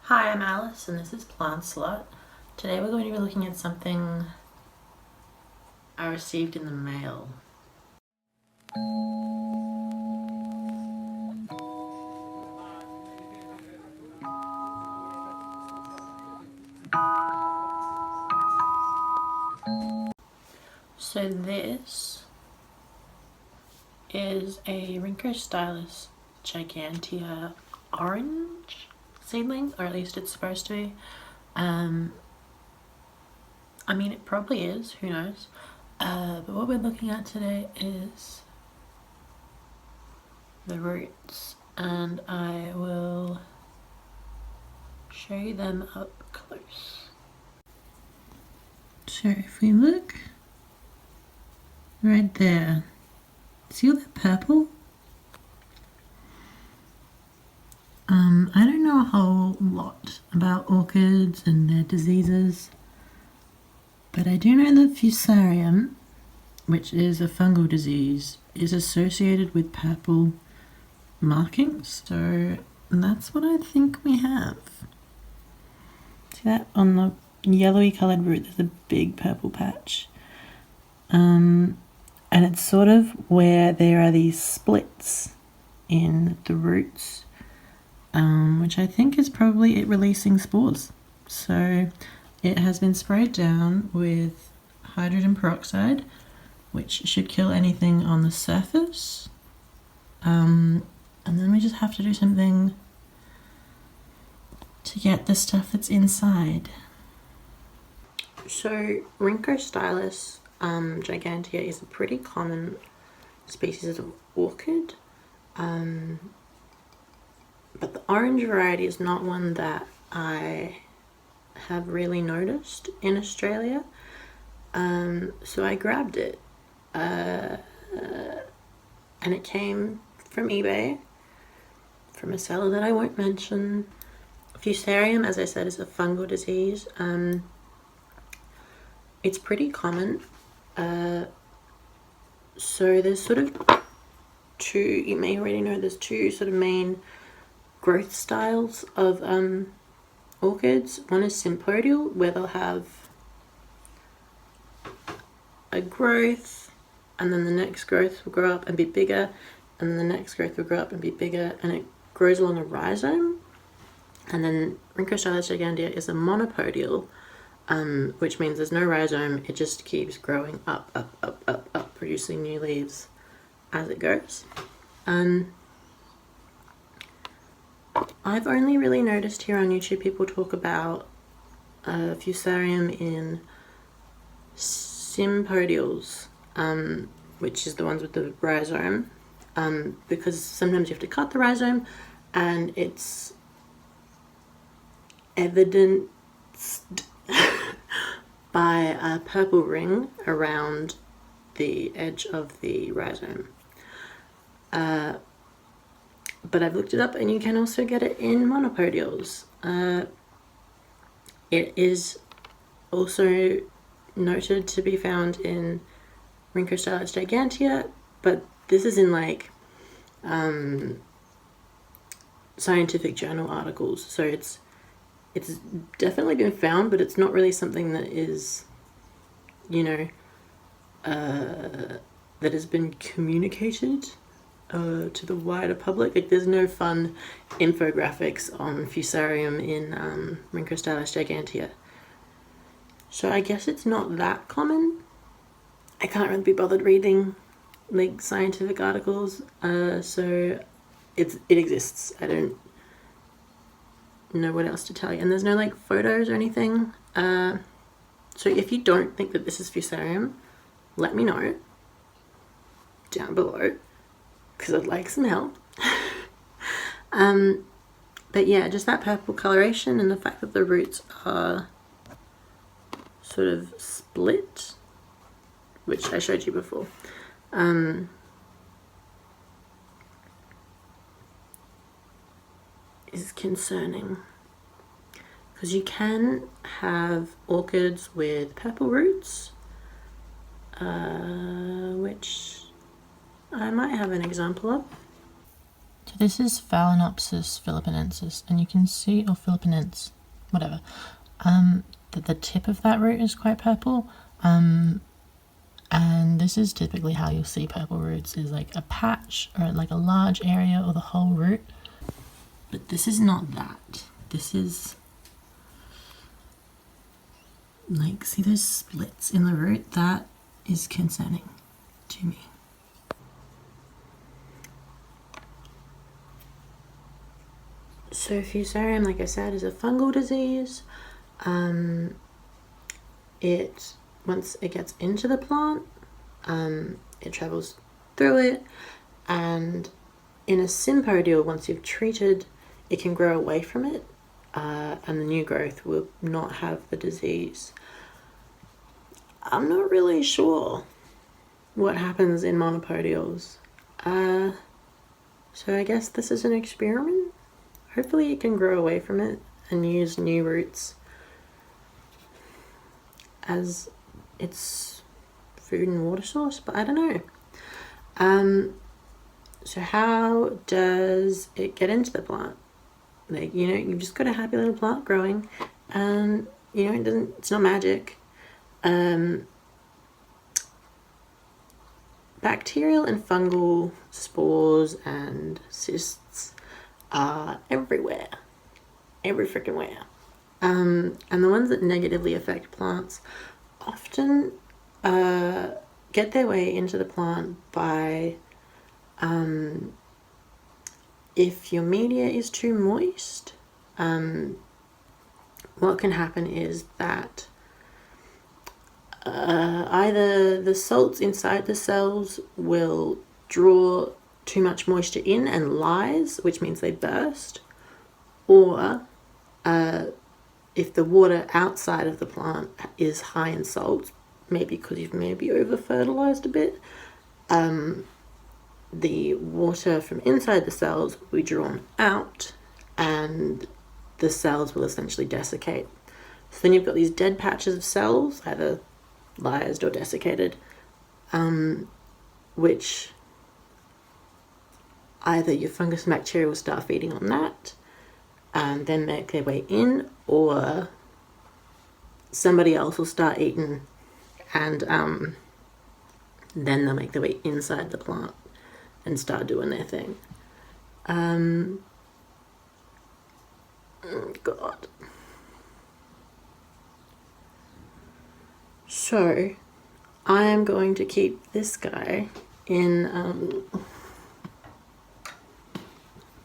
Hi, I'm Alice and this is Plant Slut. Today we're going to be looking at something I received in the mail. So this is a Rhynchostylis gigantea orange seedling, or at least it's supposed to be. I mean, it probably is, who knows. But what we're looking at today is the roots, and I will show you them up close. So if we look right there, see all that purple? I don't know a whole lot about orchids and their diseases, but I do know that Fusarium, which is a fungal disease, is associated with purple markings. So that's what I think we have. See that on the yellowy coloured root, there's a big purple patch. And it's sort of where there are these splits in the roots, which I think is probably it releasing spores. So it has been sprayed down with hydrogen peroxide, which should kill anything on the surface. And then we just have to do something to get the stuff that's inside. So Rhynchostylis gigantea is a pretty common species of orchid, but the orange variety is not one that I have really noticed in Australia. So I grabbed it, and it came from eBay from a seller that I won't mention. Fusarium, as I said, is a fungal disease. It's pretty common. So there's sort of two, you may already know, there's two sort of main growth styles of orchids. One is sympodial, where they'll have a growth, and then the next growth will grow up and be bigger, and then the next growth will grow up and be bigger, and it grows along a rhizome. And then Rhynchostylis gigantea is a monopodial, which means there's no rhizome, it just keeps growing up, producing new leaves as it goes. I've only really noticed here on YouTube people talk about Fusarium in sympodials, which is the ones with the rhizome, because sometimes you have to cut the rhizome and it's evidenced by a purple ring around the edge of the rhizome. But I've looked it up and you can also get it in monopodials. It is also noted to be found in Rhynchostylis gigantea, but this is in like scientific journal articles, so it's definitely been found, but it's not really something that is, you know, that has been communicated to the wider public. Like, there's no fun infographics on Fusarium in Rhynchostylis gigantea. So I guess it's not that common. I can't really be bothered reading like scientific articles, so it exists. I don't know what else to tell you, and there's no like photos or anything. So if you don't think that this is Fusarium, let me know down below, because I'd like some help. But yeah, just that purple coloration and the fact that the roots are sort of split, which I showed you before, is concerning, because you can have orchids with purple roots, which I might have an example of. So this is Phalaenopsis philippinensis, and you can see, or philippinensis, whatever, that the tip of that root is quite purple. And this is typically how you'll see purple roots, is like a patch or like a large area or the whole root. But this is not that. This is like, see those splits in the root? That is concerning to me. So Fusarium, like I said, is a fungal disease. Once it gets into the plant, it travels through it, and in a sympodial, once you've treated, it can grow away from it, and the new growth will not have the disease. I'm not really sure what happens in monopodials. So I guess this is an experiment. Hopefully it can grow away from it and use new roots as its food and water source, but I don't know. So how does it get into the plant? Like, you know, you've just got a happy little plant growing, and you know, it's not magic. Bacterial and fungal spores and cysts are everywhere, every freaking where. And the ones that negatively affect plants often get their way into the plant by if your media is too moist. What can happen is that either the salts inside the cells will draw too much moisture in and lyse, which means they burst, or if the water outside of the plant is high in salts, maybe because you've maybe over-fertilized a bit, the water from inside the cells will be drawn out and the cells will essentially desiccate. So then you've got these dead patches of cells, either lysed or desiccated, which either your fungus and bacteria will start feeding on that and then make their way in, or somebody else will start eating and then they'll make their way inside the plant and start doing their thing. Oh God. So I am going to keep this guy in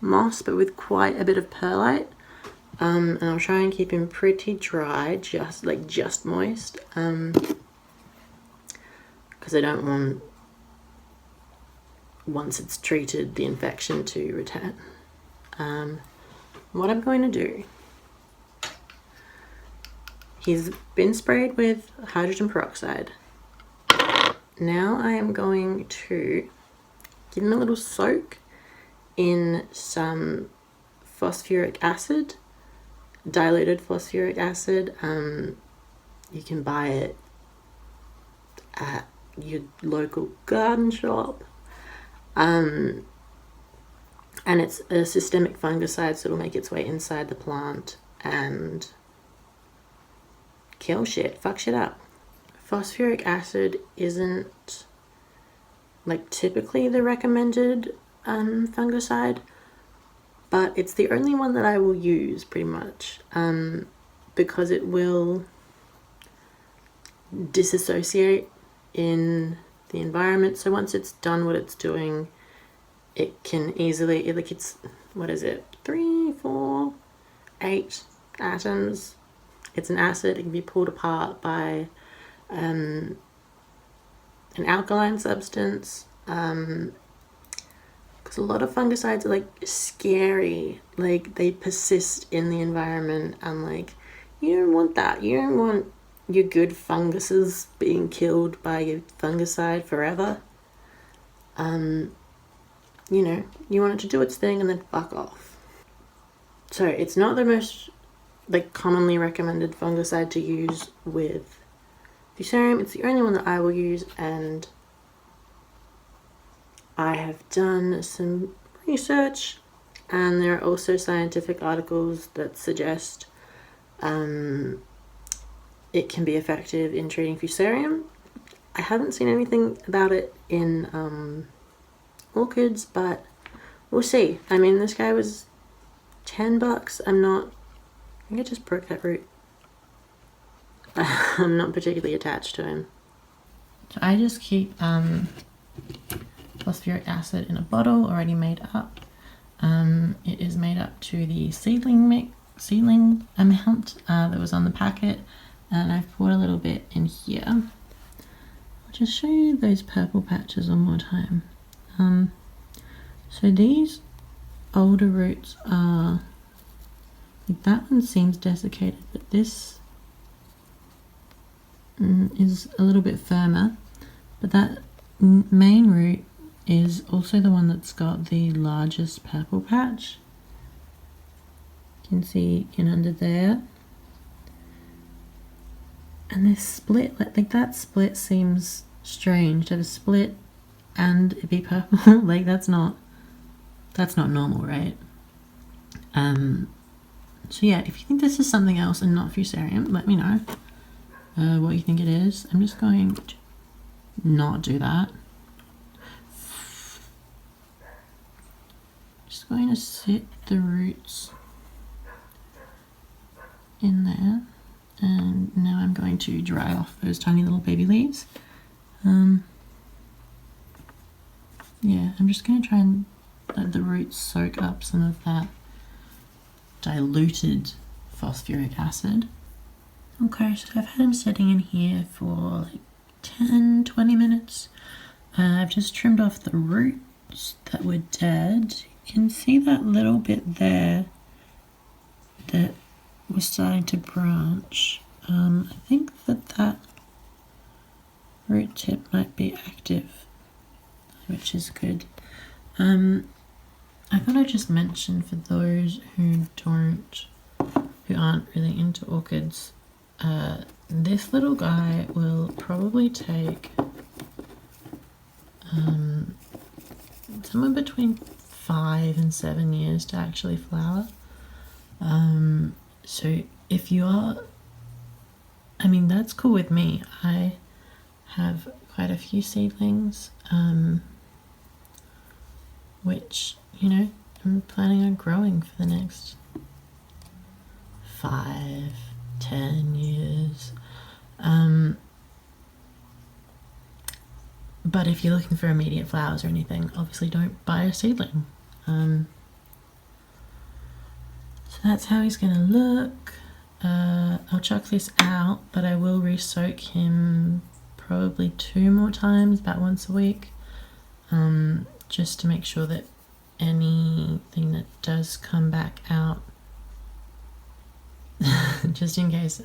moss, but with quite a bit of perlite, and I'll try and keep him pretty dry, just moist, because I don't want, once it's treated, the infection to return. What I'm going to do, he's been sprayed with hydrogen peroxide. Now I am going to give him a little soak in some phosphoric acid, diluted phosphoric acid. You can buy it at your local garden shop. And it's a systemic fungicide, so it'll make its way inside the plant and kill shit, fuck shit up. Phosphoric acid isn't like typically the recommended fungicide, but it's the only one that I will use pretty much, because it will disassociate in the environment. So once it's done what it's doing, it can easily, like, it's, what is it, 3, 4, 8 atoms. It's an acid. It can be pulled apart by an alkaline substance, because a lot of fungicides are like scary, like they persist in the environment, and like you don't want that. You don't want your good funguses being killed by your fungicide forever. You know, you want it to do its thing and then fuck off. So it's not the most like commonly recommended fungicide to use with Fusarium. It's the only one that I will use, and I have done some research, and there are also scientific articles that suggest it can be effective in treating Fusarium. I haven't seen anything about it in orchids, but we'll see. I mean, this guy was $10. I think I just broke that root. I'm not particularly attached to him. So I just keep phosphoric acid in a bottle already made up. It is made up to the seedling amount that was on the packet, and I've poured a little bit in here. I'll just show you those purple patches one more time. So these older roots are, like, that one seems desiccated, but this is a little bit firmer. But that main root is also the one that's got the largest purple patch. You can see in under there. And this split, like that split seems strange, to have a split and it be purple. Like that's not normal, right? So yeah, if you think this is something else and not Fusarium, let me know what you think it is. I'm just going to not do that. Just going to sit the roots in there, and now I'm going to dry off those tiny little baby leaves. Yeah, I'm just going to try and let the roots soak up some of that diluted phosphoric acid. Okay, so I've had them sitting in here for like 10-20 minutes. I've just trimmed off the roots that were dead. You can see that little bit there that was starting to branch. I think that root tip might be active, which is good. I thought I'd just mention, for those who aren't really into orchids, this little guy will probably take somewhere between 5 and 7 years to actually flower. So if you are, I mean, that's cool with me. I have quite a few seedlings, which, you know, I'm planning on growing for the next 5-10 years. But if you're looking for immediate flowers or anything, obviously don't buy a seedling. So that's how he's going to look. I'll chuck this out, but I will re-soak him probably 2 more times, about once a week, just to make sure that anything that does come back out, just in case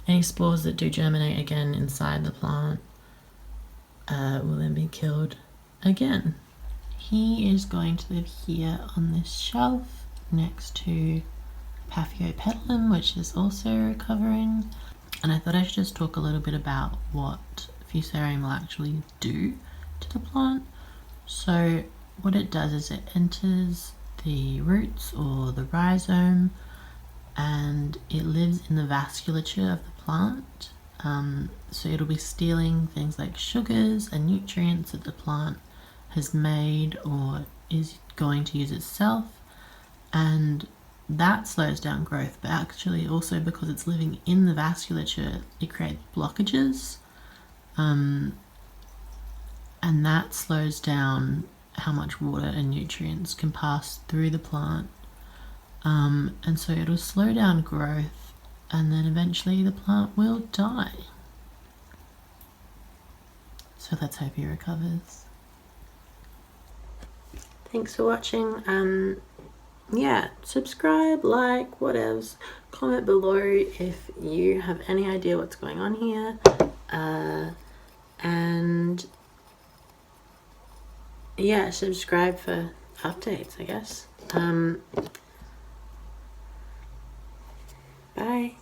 any spores that do germinate again inside the plant will then be killed again. He is going to live here on this shelf next to Paphiopedilum, which is also recovering. And I thought I should just talk a little bit about what Fusarium will actually do to the plant. So what it does is it enters the roots or the rhizome, and it lives in the vasculature of the plant. So it'll be stealing things like sugars and nutrients that the plant has made or is going to use itself, and that slows down growth. But actually also, because it's living in the vasculature, it creates blockages, and that slows down how much water and nutrients can pass through the plant, and so it'll slow down growth, and then eventually the plant will die. So let's hope he recovers. Thanks for watching. Yeah, subscribe, like, whatevs. Comment below if you have any idea what's going on here. And yeah, subscribe for updates, I guess. Bye.